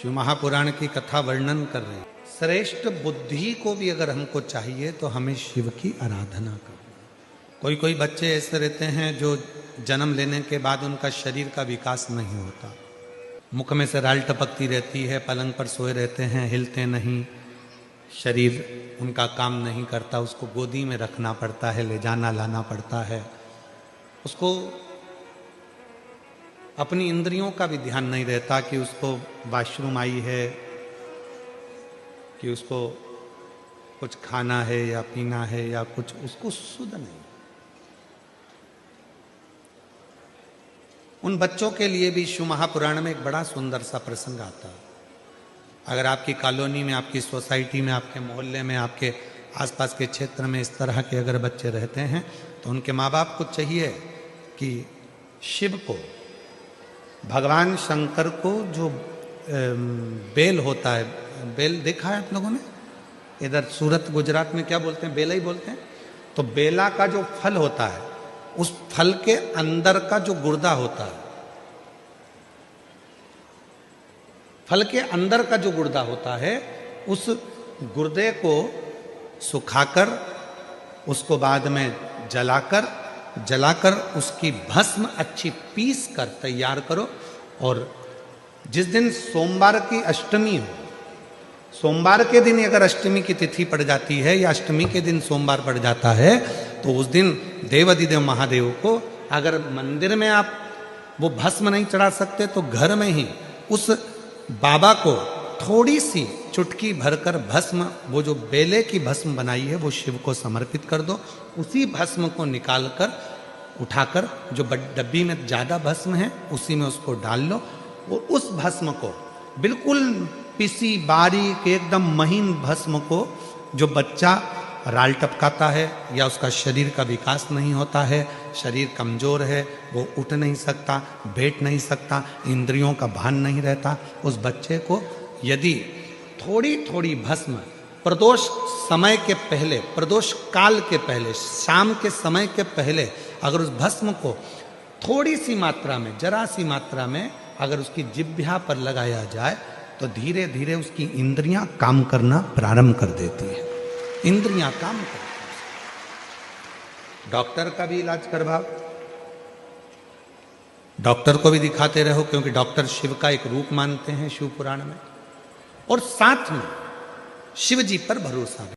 शिव महापुराण की कथा वर्णन कर रहे हैं। श्रेष्ठ बुद्धि को भी अगर हमको चाहिए तो हमें शिव की आराधना करना। कोई कोई बच्चे ऐसे रहते हैं जो जन्म लेने के बाद उनका शरीर का विकास नहीं होता, मुख में से राल टपकती रहती है, पलंग पर सोए रहते हैं, हिलते नहीं, शरीर उनका काम नहीं करता, उसको गोदी में रखना पड़ता है, ले जाना लाना पड़ता है, उसको अपनी इंद्रियों का भी ध्यान नहीं रहता कि उसको वॉशरूम आई है, कि उसको कुछ खाना है या पीना है या कुछ, उसको सुध नहीं। उन बच्चों के लिए भी शिव महापुराण में एक बड़ा सुंदर सा प्रसंग आता है। अगर आपकी कॉलोनी में, आपकी सोसाइटी में, आपके मोहल्ले में, आपके आसपास के क्षेत्र में इस तरह के अगर बच्चे रहते हैं तो उनके माँ बाप को चाहिए कि शिव को, भगवान शंकर को जो बेल होता है, बेल देखा है आप लोगों ने? इधर सूरत गुजरात में क्या बोलते हैं? बेला ही बोलते हैं। तो बेला का जो फल होता है, उस फल के अंदर का जो गुर्दा होता है, फल के अंदर का जो गुर्दा होता है, उस गुर्दे को सुखाकर उसको बाद में जलाकर उसकी भस्म अच्छी पीस कर तैयार करो। और जिस दिन सोमवार की अष्टमी हो, सोमवार के दिन अगर अष्टमी की तिथि पड़ जाती है या अष्टमी के दिन सोमवार पड़ जाता है, तो उस दिन देवाधिदेव महादेव को अगर मंदिर में आप वो भस्म नहीं चढ़ा सकते तो घर में ही उस बाबा को थोड़ी सी चुटकी भरकर भस्म, वो जो बेले की भस्म बनाई है, वो शिव को समर्पित कर दो। उसी भस्म को निकालकर उठाकर, जो डब्बी में ज़्यादा भस्म है उसी में उसको डाल लो, और उस भस्म को बिल्कुल पिसी बारीक एकदम महीन भस्म को, जो बच्चा राल टपकाता है या उसका शरीर का विकास नहीं होता है, शरीर कमज़ोर है, वो उठ नहीं सकता, बैठ नहीं सकता, इंद्रियों का भान नहीं रहता, उस बच्चे को यदि थोड़ी थोड़ी भस्म प्रदोष समय के पहले, प्रदोष काल के पहले, शाम के समय के पहले अगर उस भस्म को थोड़ी सी मात्रा में, जरा सी मात्रा में अगर उसकी जिह्वा पर लगाया जाए तो धीरे धीरे उसकी इंद्रियां काम करना प्रारंभ कर देती है। इंद्रियां काम करती हैं। डॉक्टर का भी इलाज करवाओ, डॉक्टर को भी दिखाते रहो, क्योंकि डॉक्टर शिव का एक रूप मानते हैं शिव पुराण में, और साथ में शिव जी पर भरोसा भी।